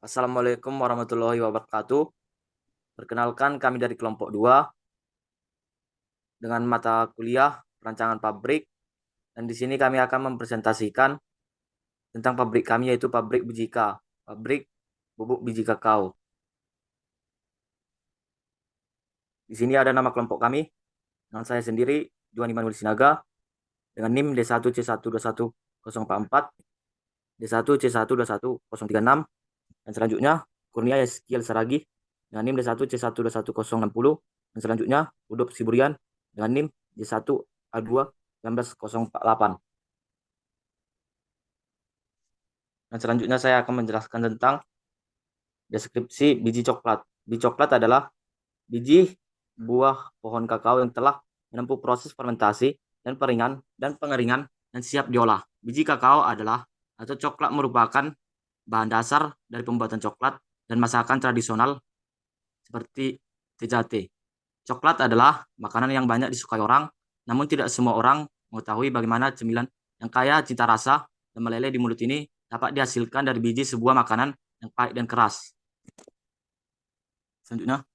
Assalamualaikum warahmatullahi wabarakatuh. Perkenalkan kami dari kelompok 2 dengan mata kuliah perancangan pabrik, dan di sini kami akan mempresentasikan tentang pabrik kami, yaitu pabrik Bijika, pabrik bubuk biji kakao. Di sini ada nama kelompok kami, dengan saya sendiri Juan Iman Sinaga dengan NIM D1C121044, D1C121036, dan selanjutnya Kurnia Yeskiel Saragi dengan NIM D1C121060, dan selanjutnya Udop Siburian dengan NIM D1A2 1908. Dan selanjutnya saya akan menjelaskan tentang deskripsi biji coklat. Biji coklat adalah biji buah pohon kakao yang telah menempuh proses fermentasi dan pengeringan dan siap diolah. Biji kakao adalah atau coklat merupakan bahan dasar dari pembuatan coklat dan masakan tradisional seperti tejate. Coklat adalah makanan yang banyak disukai orang, namun tidak semua orang mengetahui bagaimana cemilan yang kaya cita rasa dan meleleh di mulut ini dapat dihasilkan dari biji sebuah makanan yang pahit dan keras. Selanjutnya,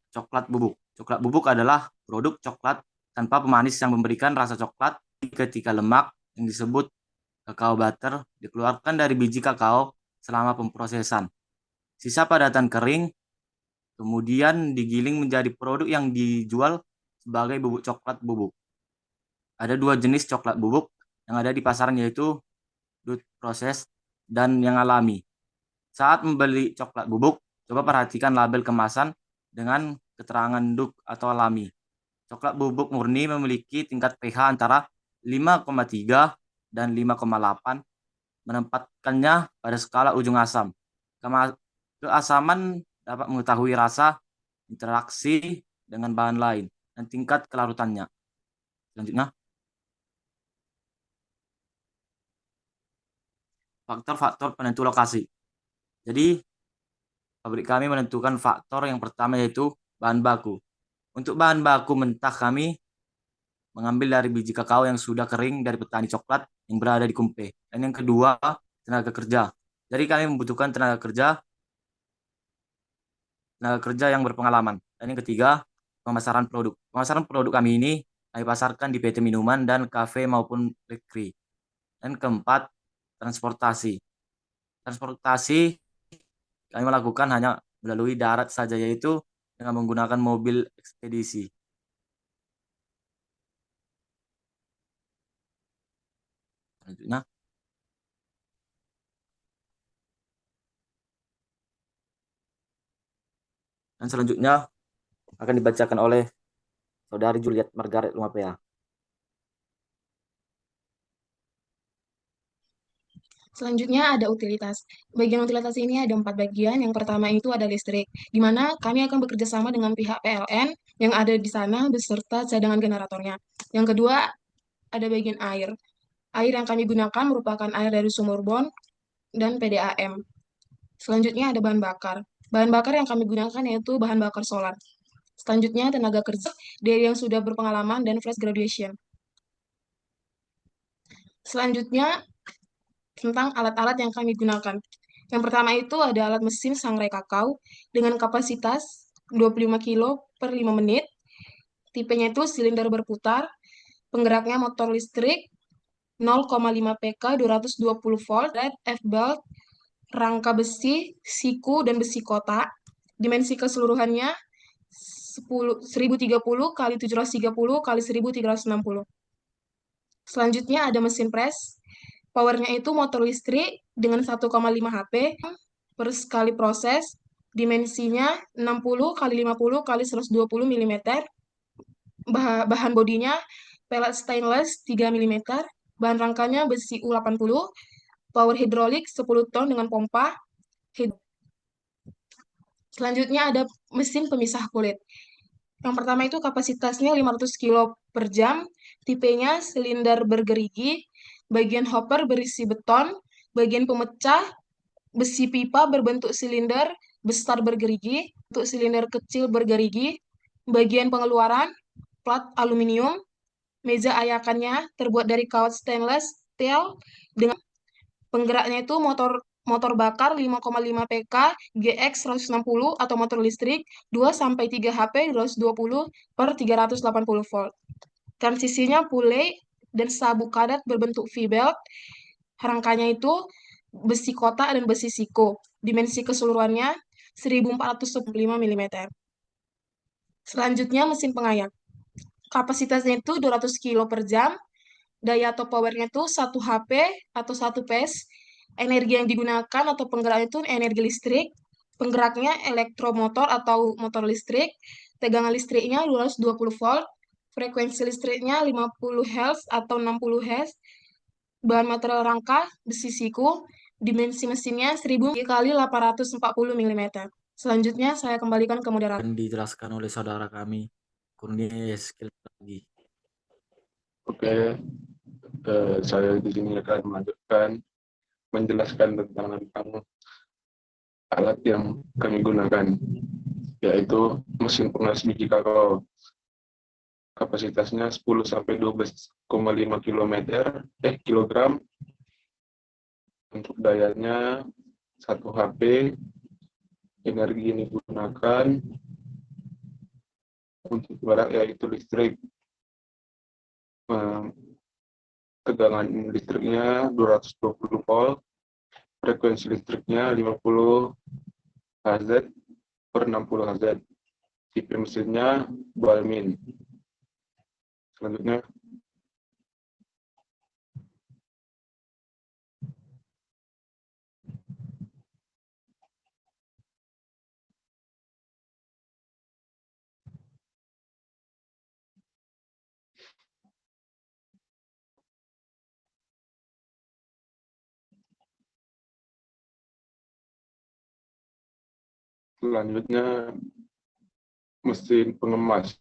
coklat bubuk. Coklat bubuk adalah produk coklat tanpa pemanis yang memberikan rasa coklat ketika lemak yang disebut kakao butter dikeluarkan dari biji kakao selama pemprosesan. Sisa padatan kering kemudian digiling menjadi produk yang dijual sebagai bubuk coklat bubuk. Ada dua jenis coklat bubuk yang ada di pasaran, yaitu dud proses dan yang alami. Saat membeli coklat bubuk, coba perhatikan label kemasan dengan keterangan dud atau alami. Coklat bubuk murni memiliki tingkat pH antara 5,3 dan 5,8, menempatkannya pada skala ujung asam. Keasaman dapat mengetahui rasa, interaksi dengan bahan lain, dan tingkat kelarutannya. Selanjutnya, faktor-faktor penentu lokasi. Jadi, pabrik kami menentukan faktor yang pertama, yaitu bahan baku. Untuk bahan baku mentah, kami mengambil dari biji kakao yang sudah kering dari petani coklat yang berada di Kumpe. Dan yang kedua, tenaga kerja. Jadi kami membutuhkan tenaga kerja yang berpengalaman. Dan yang ketiga, pemasaran produk. Pemasaran produk kami ini kami pasarkan di PT minuman dan kafe maupun bakery. Dan keempat, transportasi. Transportasi kami melakukan hanya melalui darat saja, yaitu dengan menggunakan mobil ekspedisi. Selanjutnya, akan dibacakan oleh Saudari Juliet Margaret Lumapea. Selanjutnya ada utilitas. Bagian utilitas ini ada 4 bagian. Yang pertama itu ada listrik, di mana kami akan bekerja sama dengan pihak PLN yang ada di sana beserta cadangan generatornya. Yang kedua ada bagian air. Air yang kami gunakan merupakan air dari sumur bor dan PDAM. Selanjutnya ada bahan bakar. Bahan bakar yang kami gunakan yaitu bahan bakar solar. Selanjutnya tenaga kerja dari yang sudah berpengalaman dan fresh graduation. Selanjutnya tentang alat-alat yang kami gunakan. Yang pertama itu ada alat mesin sangrai kakao dengan kapasitas 25 kilo per 5 menit. Tipenya itu silinder berputar, penggeraknya motor listrik, 0,5 PK 220 volt, F-belt, rangka besi, siku, dan besi kotak. Dimensi keseluruhannya 1030 kali 730 kali 1360. Selanjutnya ada mesin press. Powernya itu motor listrik dengan 1,5 HP per sekali proses. Dimensinya 60 kali 50 kali 120 mm. Bahan bodinya pelet stainless 3 mm. Bahan rangkanya besi U80. Power hidrolik 10 ton dengan pompa. Selanjutnya ada mesin pemisah kulit. Yang pertama itu kapasitasnya 500 kilo per jam, tipenya silinder bergerigi, bagian hopper berisi beton, bagian pemecah besi pipa berbentuk silinder besar bergerigi, untuk silinder kecil bergerigi, bagian pengeluaran plat aluminium, meja ayakannya terbuat dari kawat stainless steel dengan Penggeraknya itu motor motor bakar 5,5 PK GX 160 atau motor listrik 2 sampai 3 HP 220 per 380 volt. Transisinya pulley dan sabuk karet berbentuk V-belt. Rangkanya itu besi kotak dan besi siko. Dimensi keseluruhannya 1415 mm. Selanjutnya mesin pengayang. Kapasitasnya itu 200 kilo per jam. Daya atau powernya itu 1 HP atau 1 PS. Energi yang digunakan atau penggeraknya itu energi listrik. Penggeraknya elektromotor atau motor listrik. Tegangan listriknya 220 volt. Frekuensi listriknya 50 Hz atau 60 Hz. Bahan material rangka besi siku. Dimensi mesinnya 1000 kali 840 mm. Selanjutnya saya kembalikan ke moderator. Dan dijelaskan oleh saudara kami, Kurnia Eskil lagi. Oke, saya di sini akan melanjutkan menjelaskan tentang alat yang kami gunakan, yaitu mesin pengeras biji kakao. Kapasitasnya 10 sampai 12,5 kilogram. Untuk dayanya 1 HP. Energi ini digunakan untuk barang yaitu listrik. Tegangan listriknya 220 volt. Frekuensi listriknya 50 Hz per 60 Hz. Tipe mesinnya Balmin. Selanjutnya, mesin pengemas.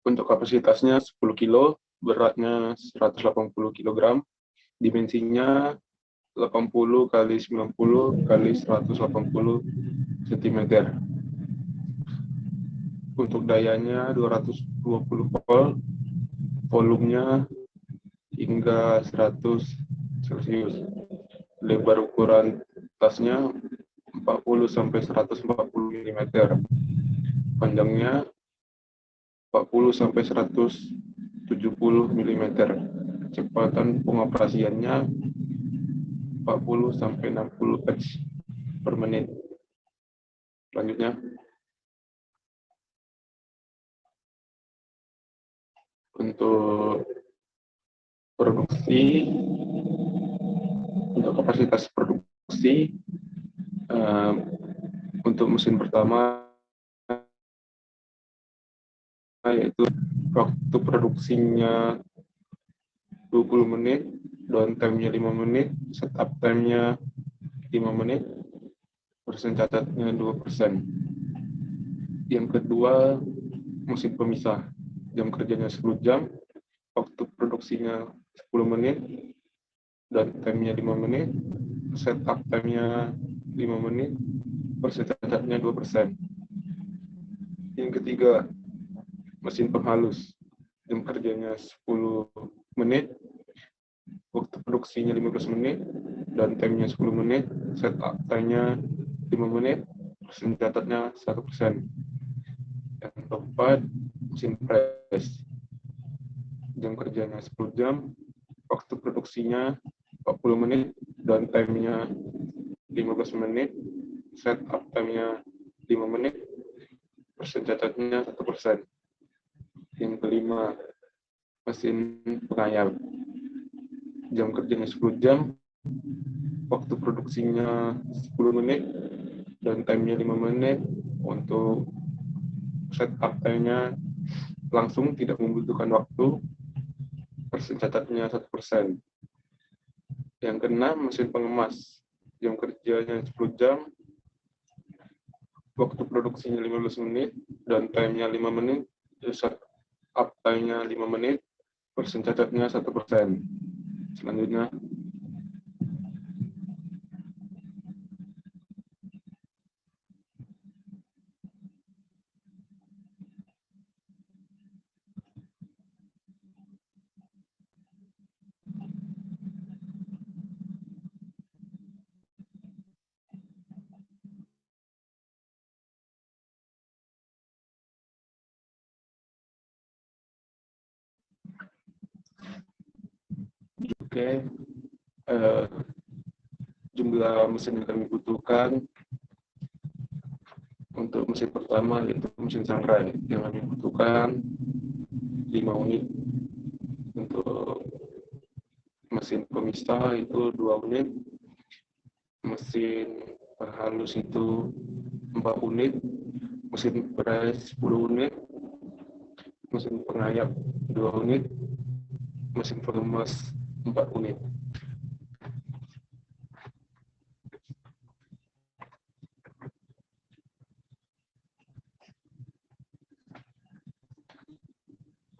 Untuk kapasitasnya 10 kilo, beratnya 180 kg, dimensinya 80 kali 90 kali 180 cm. Untuk dayanya 220 volt, volumenya hingga 100 Celcius. Lebar ukuran tasnya 40 sampai 140 mm. Panjangnya 40 sampai 170 mm. Kecepatan pengoperasiannya 40 sampai 60 Hz per menit. Selanjutnya, untuk produksi, untuk kapasitas produksi, untuk mesin pertama yaitu waktu produksinya 20 menit, down time-nya 5 menit, setup time-nya 5 menit, persen catatnya 2%. Yang kedua, mesin pemisah. Jam kerjanya 10 jam, waktu produksinya 10 menit, down time-nya 5 menit, setup time-nya 5 menit, persen catatnya 2%. Yang ketiga, mesin penghalus. Jam kerjanya 10 menit, waktu produksinya 15 menit, dan time-nya 10 menit, setup time-nya 5 menit, persen catatnya 1%. Yang keempat, mesin press. Jam kerjanya 10 jam, waktu produksinya 40 menit, dan time-nya 15 menit, setup time-nya 5 menit, persen catatnya 1%. Yang kelima, mesin pengayal. Jam kerjanya 10 jam, waktu produksinya 10 menit, dan time-nya 5 menit, untuk setup time-nya langsung tidak membutuhkan waktu, persen catatnya 1%. Yang keenam, mesin pengemas. Jam kerjanya 10 jam, waktu produksinya 15 menit, dan time-nya 5 menit, setup time-nya 5 menit, persen catatnya 1%. Selanjutnya, Oke, eh, jumlah mesin yang kami butuhkan untuk mesin pertama yaitu mesin sangrai yang kami butuhkan 5 unit. Untuk mesin pemisah itu 2 unit, mesin penghalus itu 4 unit, mesin pres 10 unit, mesin pengayap 2 unit, mesin pengemas 4 unit.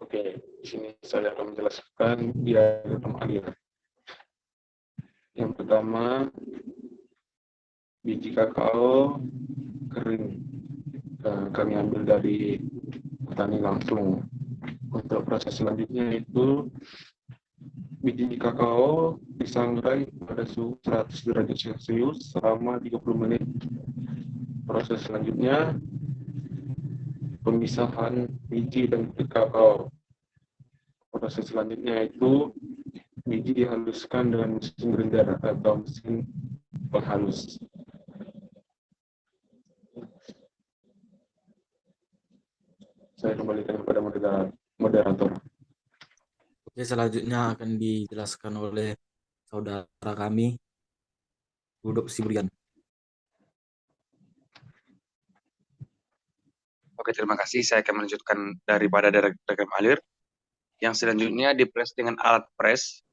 Oke, di sini saya akan menjelaskan diagram alir. Yang pertama, biji kakao kering. Kami ambil dari petani langsung. Untuk proses selanjutnya itu biji kakao disangrai pada suhu 100 derajat Celcius selama 30 menit. Proses selanjutnya pemisahan biji dan kulit kakao. Proses selanjutnya itu biji dihaluskan dengan mesin grinder atau mesin penghalus. Saya kembalikan kepada moderator. Oke, selanjutnya akan dijelaskan oleh saudara kami, Rudolf Sibrian. Oke, terima kasih. Saya akan melanjutkan daripada diagram alir. Yang selanjutnya dipres dengan alat pres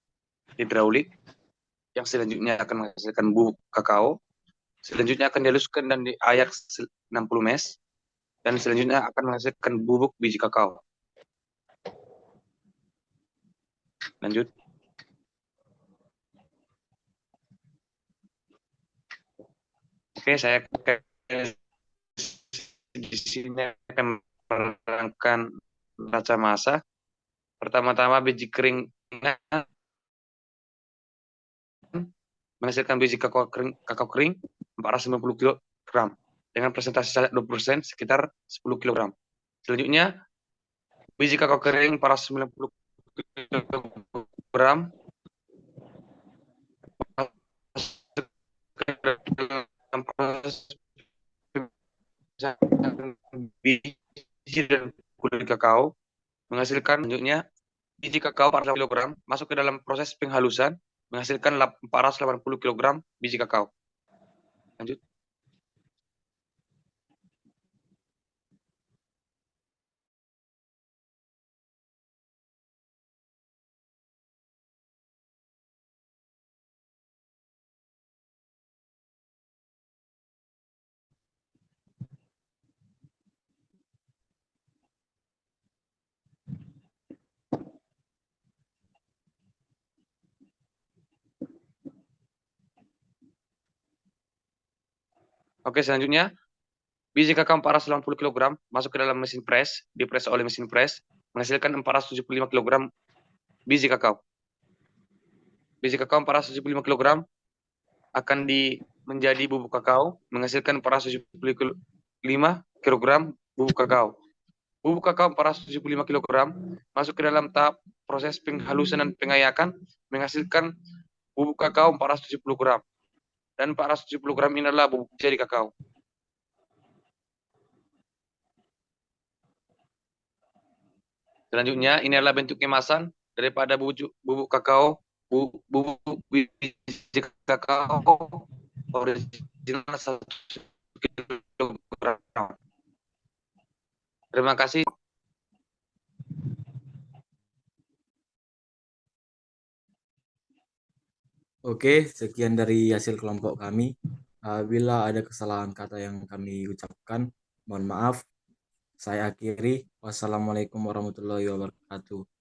hidraulik. Yang selanjutnya akan menghasilkan bubuk kakao. Selanjutnya akan dihaluskan dan diayak 60 mes. Dan selanjutnya akan menghasilkan bubuk biji kakao. Lanjut. Oke, saya di sini akan menerangkan raca massa. Pertama-tama biji kering menghasilkan biji kakao kering 450 kg dengan presentasi salad 20% sekitar 10 kg. Selanjutnya biji kakao kering 490 kg biji dan kulit kakao menghasilkan. Selanjutnya biji kakao 400 kg masuk ke dalam proses penghalusan menghasilkan 480 kg biji kakao. Lanjut. Oke, selanjutnya biji kakao 480 kg masuk ke dalam mesin pres, dipres oleh mesin pres menghasilkan 475 kg biji kakao. Biji kakao 475 kg akan menjadi bubuk kakao menghasilkan 475 kg bubuk kakao. Bubuk kakao 475 kg masuk ke dalam tahap proses penghalusan dan pengayakan menghasilkan bubuk kakao 470 gram. Dan 470 gram ini adalah bubuk jadi kakao. Selanjutnya ini adalah bentuk kemasan daripada bubuk kakao, bubuk biji kakao original 1 kilogram. Terima kasih. Oke, sekian dari hasil kelompok kami. Bila ada kesalahan kata yang kami ucapkan, mohon maaf. Saya akhiri. Wassalamualaikum warahmatullahi wabarakatuh.